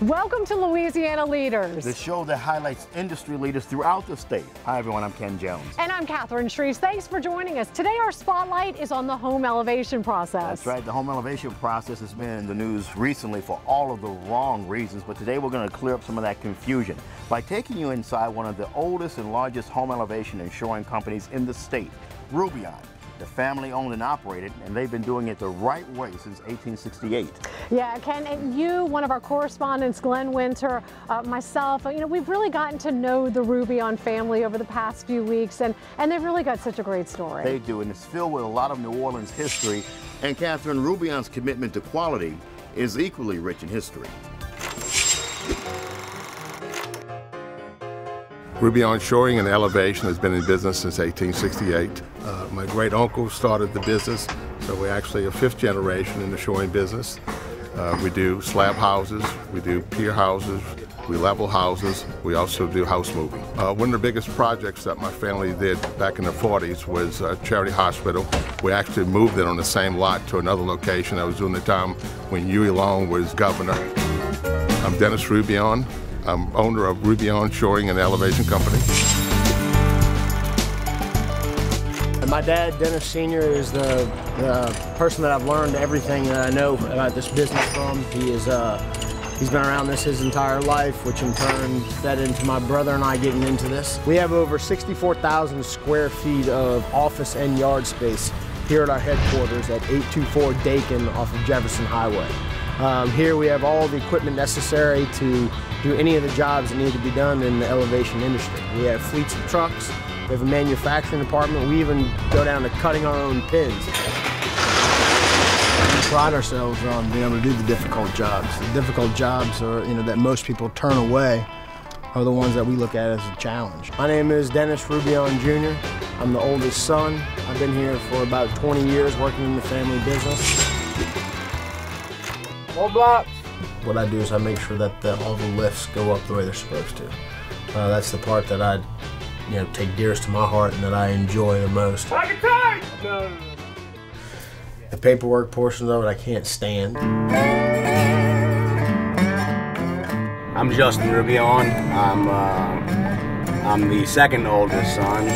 Welcome to Louisiana Leaders, the show that highlights industry leaders throughout the state. Hi everyone, I'm Ken Jones. And I'm Catherine Shreves. Thanks for joining us. Today our spotlight is on the home elevation process. That's right, the home elevation process has been in the news recently for all of the wrong reasons, but today we're going to clear up some of that confusion by taking you inside one of the oldest and largest home elevation and shoring companies in the state, ROUBION. The family owned and operated, and they've been doing it the right way since 1868. Yeah, Ken, and you, one of our correspondents, Glenn Winter, myself, we've really gotten to know the ROUBION family over the past few weeks, and they've really got such a great story. They do, and it's filled with a lot of New Orleans history. And Catherine, ROUBION's commitment to quality is equally rich in history. ROUBION Shoring and Elevation has been in business since 1868. My great uncle started the business, so we're actually a fifth generation in the shoring business. We do slab houses, we do pier houses, we level houses, we also do house moving. One of the biggest projects that my family did back in the 40s was Charity Hospital. We actually moved it on the same lot to another location. That was during the time when Huey Long was governor. I'm Dennis ROUBION. I'm owner of ROUBION Shoring and Elevation Company. My dad, Dennis Sr., is the person that I've learned everything that I know about this business from. He's been around this his entire life, which in turn fed into my brother and I getting into this. We have over 64,000 square feet of office and yard space here at our headquarters at 824 Dakin off of Jefferson Highway. Here we have all the equipment necessary to do any of the jobs that need to be done in the elevation industry. We have fleets of trucks, we have a manufacturing department, we even go down to cutting our own pins. We pride ourselves on being able to do the difficult jobs. The difficult jobs are, that most people turn away are the ones that we look at as a challenge. My name is Dennis ROUBION Jr. I'm the oldest son. I've been here for about 20 years working in the family business. More blocks. What I do is I make sure that all the lifts go up the way they're supposed to. That's the part that I take dearest to my heart and that I enjoy the most. No. The paperwork portions of it I can't stand. I'm Justin ROUBION. I'm the second oldest son.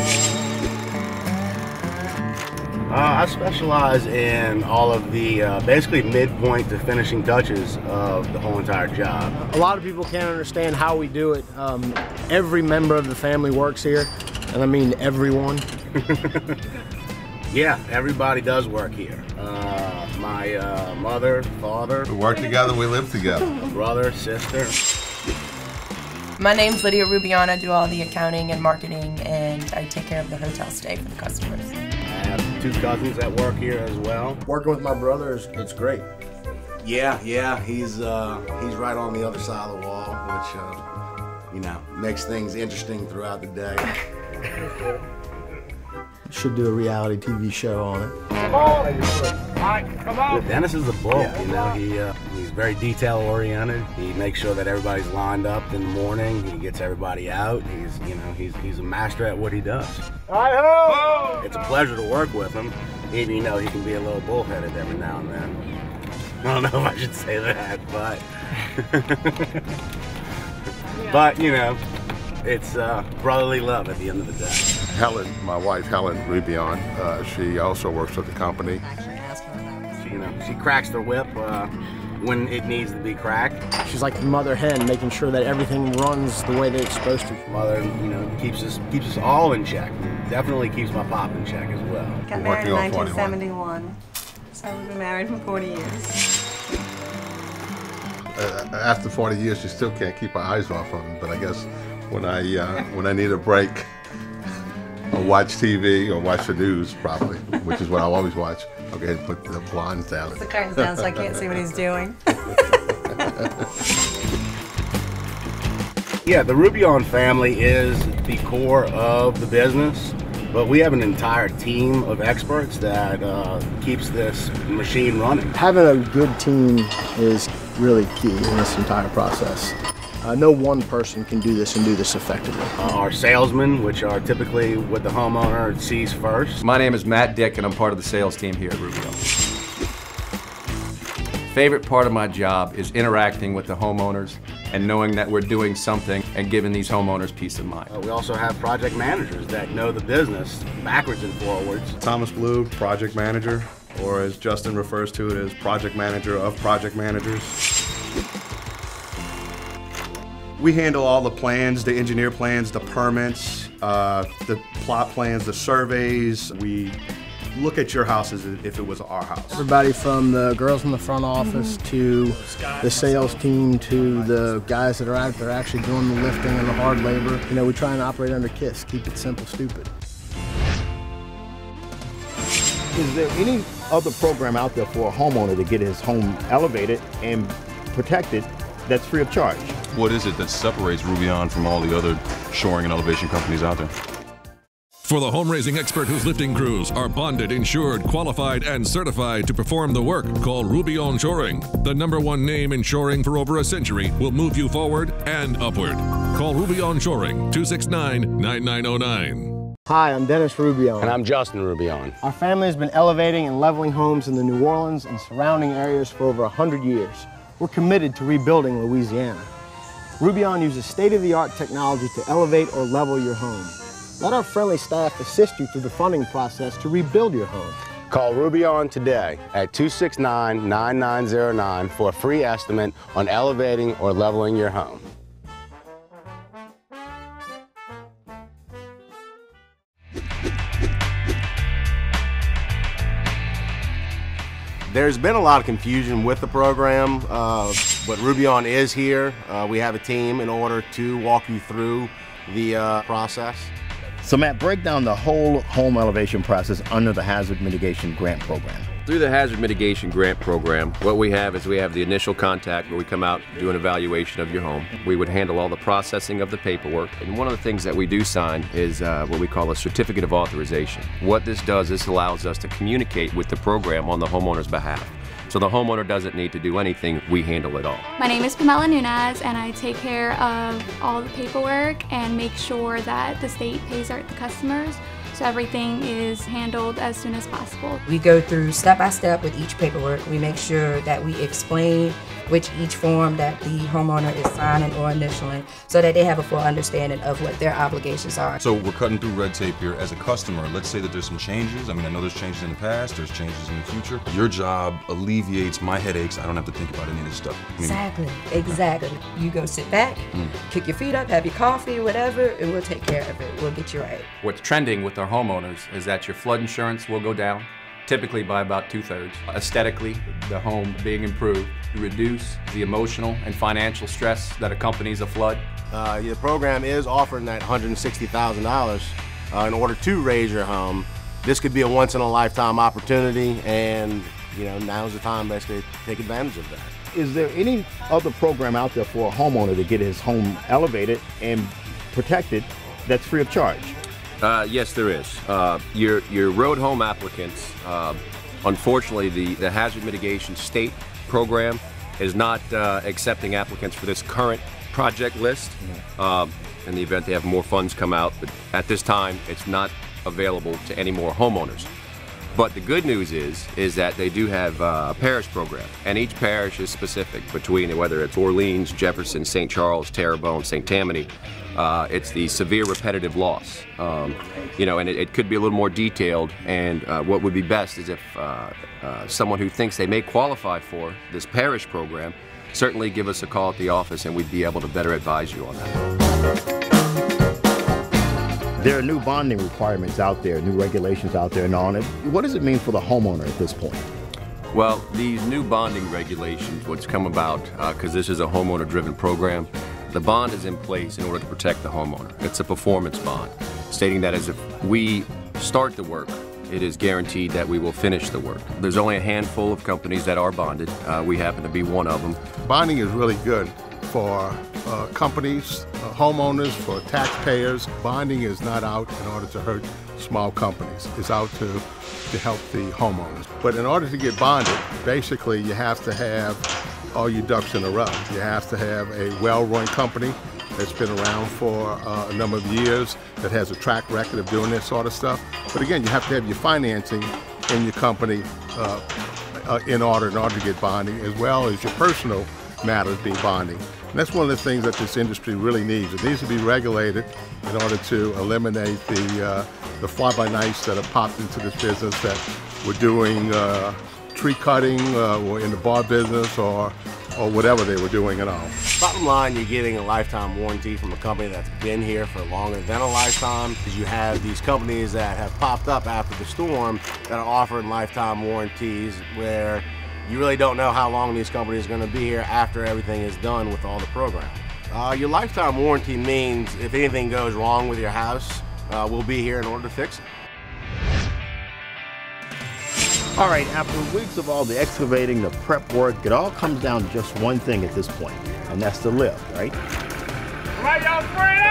I specialize in all of the basically midpoint to finishing touches of the whole entire job. A lot of people can't understand how we do it. Every member of the family works here, and I mean everyone. Yeah, everybody does work here. My mother, father. We work together, we live together. Brother, sister. My name's Lydia ROUBION. I do all the accounting and marketing, and I take care of the hotel stay for the customers. I have two cousins that work here as well. Working with my brother it's great. Yeah, he's right on the other side of the wall, which makes things interesting throughout the day. Should do a reality TV show on it. Come on! Dennis is a bull, he's very detail oriented. He makes sure that everybody's lined up in the morning. He gets everybody out. He's a master at what he does. Hi-ho! It's a pleasure to work with him, even though he can be a little bullheaded every now and then. I don't know if I should say that, but but it's brotherly love at the end of the day. Helen, my wife Helen ROUBION, she also works at the company. She cracks the whip when it needs to be cracked. She's like the mother hen, making sure that everything runs the way that it's supposed to. Mother, keeps us all in check. Definitely keeps my pop in check as well. Got married in 1971, so we've been married for 40 years. After 40 years, you still can't keep our eyes off of him, but I guess when I need a break, I'll watch TV or watch the news, probably, which is what I'll always watch. I'll go ahead and put the blinds down. Put the curtains down so I can't see what he's doing. Yeah, the ROUBION family is the core of the business, but we have an entire team of experts that keeps this machine running. Having a good team is really key in this entire process. No one person can do this and do this effectively. Our salesmen, which are typically what the homeowner sees first. My name is Matt Dick, and I'm part of the sales team here at ROUBION. favorite part of my job is interacting with the homeowners and knowing that we're doing something and giving these homeowners peace of mind. We also have project managers that know the business backwards and forwards. Thomas Blue, project manager, or as Justin refers to it as project manager of project managers. We handle all the plans, the engineer plans, the permits, the plot plans, the surveys. We look at your house as if it was our house. Everybody from the girls in the front office to the sales team to the guys that are out there actually doing the lifting and the hard labor. You know, we try and operate under KISS, keep it simple, stupid. Is there any other program out there for a homeowner to get his home elevated and protected that's free of charge? What is it that separates Roubion from all the other shoring and elevation companies out there? For the home raising expert whose lifting crews are bonded, insured, qualified, and certified to perform the work, call ROUBION Shoring. The #1 name in shoring for over a century will move you forward and upward. Call ROUBION Shoring, 269-9909. Hi, I'm Dennis Roubion. And I'm Justin Roubion. Our family has been elevating and leveling homes in the New Orleans and surrounding areas for over 100 years. We're committed to rebuilding Louisiana. Roubion uses state-of-the-art technology to elevate or level your home. Let our friendly staff assist you through the funding process to rebuild your home. Call Roubion today at 269-9909 for a free estimate on elevating or leveling your home. There's been a lot of confusion with the program, but Roubion is here. We have a team in order to walk you through the process. So Matt, break down the whole home elevation process under the Hazard Mitigation Grant Program. Through the Hazard Mitigation Grant Program, what we have is we have the initial contact where we come out, do an evaluation of your home. We would handle all the processing of the paperwork. And one of the things that we do sign is what we call a certificate of authorization. What this does, this allows us to communicate with the program on the homeowner's behalf. So the homeowner doesn't need to do anything, we handle it all. My name is Pamela Nunez, and I take care of all the paperwork and make sure that the state pays the customers, so everything is handled as soon as possible. We go through step by step with each paperwork. We make sure that we explain each form that the homeowner is signing or initialing so that they have a full understanding of what their obligations are. So we're cutting through red tape here. As a customer, let's say that there's some changes. I mean, I know there's changes in the past, there's changes in the future. Your job alleviates my headaches. I don't have to think about any of this stuff. Exactly. You go sit back, kick your feet up, have your coffee, whatever, and we'll take care of it. We'll get you right. What's trending with our homeowners is that your flood insurance will go down, typically by about 2/3. Aesthetically, the home being improved, to reduce the emotional and financial stress that accompanies a flood. The program is offering that $160,000 in order to raise your home. This could be a once-in-a-lifetime opportunity, and now's the time basically to take advantage of that. Is there any other program out there for a homeowner to get his home elevated and protected that's free of charge? Yes, there is. Your road home applicants, unfortunately, the Hazard Mitigation State Program is not accepting applicants for this current project list. In the event they have more funds come out, but at this time, it's not available to any more homeowners. But the good news is that they do have a parish program, and each parish is specific between whether it's Orleans, Jefferson, St. Charles, Terrebonne, St. Tammany. It's the severe repetitive loss, and it could be a little more detailed. And what would be best is if someone who thinks they may qualify for this parish program, certainly give us a call at the office, and we'd be able to better advise you on that. There are new bonding requirements out there, new regulations out there and on it. What does it mean for the homeowner at this point? Well, these new bonding regulations, what's come about, because this is a homeowner-driven program, the bond is in place in order to protect the homeowner. It's a performance bond, stating that as if we start the work, it is guaranteed that we will finish the work. There's only a handful of companies that are bonded. We happen to be one of them. Bonding is really good for companies, homeowners, for taxpayers. Bonding is not out in order to hurt small companies. It's out to help the homeowners. But in order to get bonded, basically you have to have all your ducks in a row. You have to have a well-run company that's been around for a number of years, that has a track record of doing this sort of stuff. But again, you have to have your financing in your company in order to get bonding, as well as your personal matters be bonding. And that's one of the things that this industry really needs. It needs to be regulated in order to eliminate the fly-by-nights that have popped into this business, that we're doing tree cutting or in the bar business or whatever they were doing at all. Bottom line, you're getting a lifetime warranty from a company that's been here for longer than a lifetime, because you have these companies that have popped up after the storm that are offering lifetime warranties where you really don't know how long these companies are going to be here after everything is done with all the program. Your lifetime warranty means if anything goes wrong with your house, we'll be here in order to fix it. All right, after weeks of all the excavating, the prep work, it all comes down to just one thing at this point, and that's the lift, right?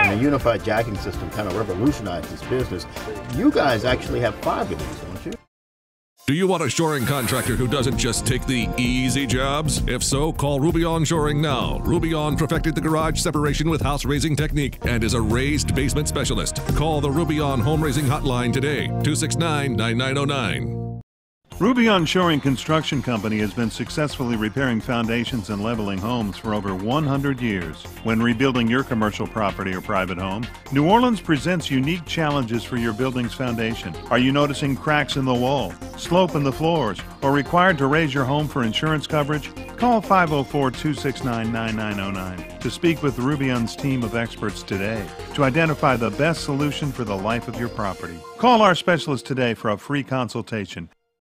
And the unified jacking system kind of revolutionized this business. You guys actually have 5 of these, don't you? Do you want a shoring contractor who doesn't just take the easy jobs? If so, call ROUBION Shoring now. ROUBION perfected the garage separation with house raising technique and is a raised basement specialist. Call the ROUBION Home Raising Hotline today, 269-9909. ROUBION Shoring Construction Company has been successfully repairing foundations and leveling homes for over 100 years. When rebuilding your commercial property or private home, New Orleans presents unique challenges for your building's foundation. Are you noticing cracks in the wall, slope in the floors, or required to raise your home for insurance coverage? Call 504-269-9909 to speak with ROUBION's team of experts today to identify the best solution for the life of your property. Call our specialist today for a free consultation.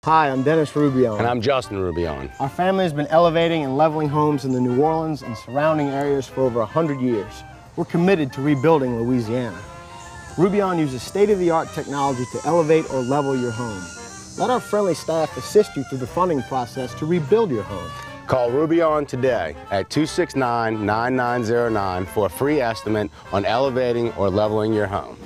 Hi, I'm Dennis Roubion. And I'm Justin Roubion. Our family has been elevating and leveling homes in the New Orleans and surrounding areas for over 100 years. We're committed to rebuilding Louisiana. Roubion uses state-of-the-art technology to elevate or level your home. Let our friendly staff assist you through the funding process to rebuild your home. Call ROUBION today at 269-9909 for a free estimate on elevating or leveling your home.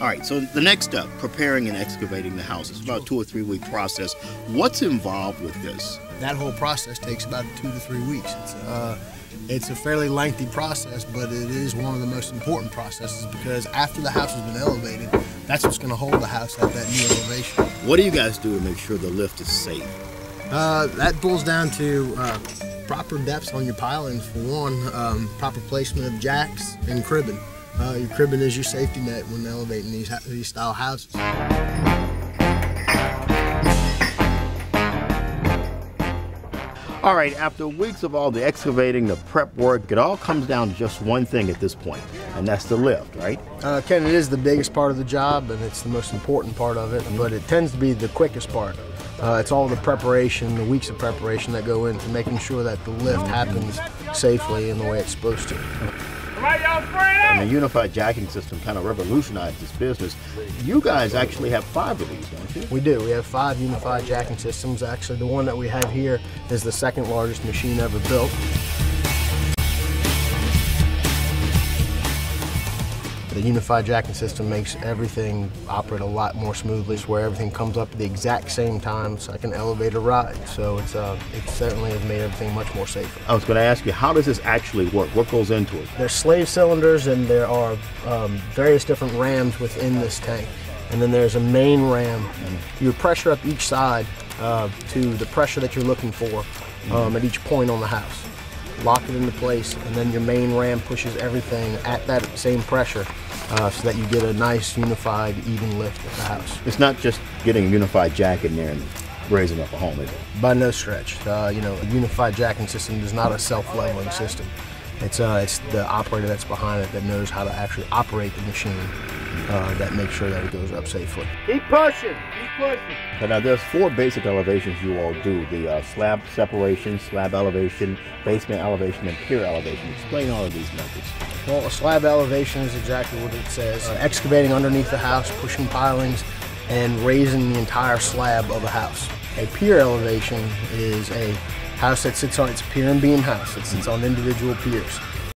All right, so the next step, preparing and excavating the house. It's about a 2 or 3 week process. What's involved with this? That whole process takes about 2 to 3 weeks. It's a fairly lengthy process, but it is one of the most important processes because after the house has been elevated, that's what's going to hold the house at that new elevation. What do you guys do to make sure the lift is safe? That boils down to proper depths on your pilings for one, proper placement of jacks and cribbing. Your cribbing is your safety net when elevating these style houses. All right, after weeks of all the excavating, the prep work, it all comes down to just one thing at this point, and that's the lift, right? Ken, it is the biggest part of the job, and it's the most important part of it, but it tends to be the quickest part. It's all the preparation, the weeks of preparation that go into making sure that the lift happens safely in the way it's supposed to. And the unified jacking system kind of revolutionized this business. You guys actually have 5 of these, don't you? We do. We have 5 unified jacking systems. Actually, the one that we have here is the 2nd largest machine ever built. The unified jacking system makes everything operate a lot more smoothly, where everything comes up at the exact same time, so I can elevate a ride. So it certainly has made everything much more safer. I was going to ask you, how does this actually work? What goes into it? There's slave cylinders, and there are various different rams within this tank. And then there's a main ram. You would pressure up each side to the pressure that you're looking for at each point on the house. Lock it into place, and then your main ram pushes everything at that same pressure so that you get a nice, unified, even lift of the house. It's not just getting a unified jack in there and raising up a home, is it? By no stretch. A unified jacking system is not a self-leveling system. It's the operator that's behind it that knows how to actually operate the machine that makes sure that it goes up safely. Keep pushing, keep pushing. So now there's 4 basic elevations you all do. The slab separation, slab elevation, basement elevation, and pier elevation. Explain all of these methods. Well, a slab elevation is exactly what it says. Excavating underneath the house, pushing pilings, and raising the entire slab of a house. A pier elevation is a house that sits on, it's a pier and beam house. It sits on individual piers.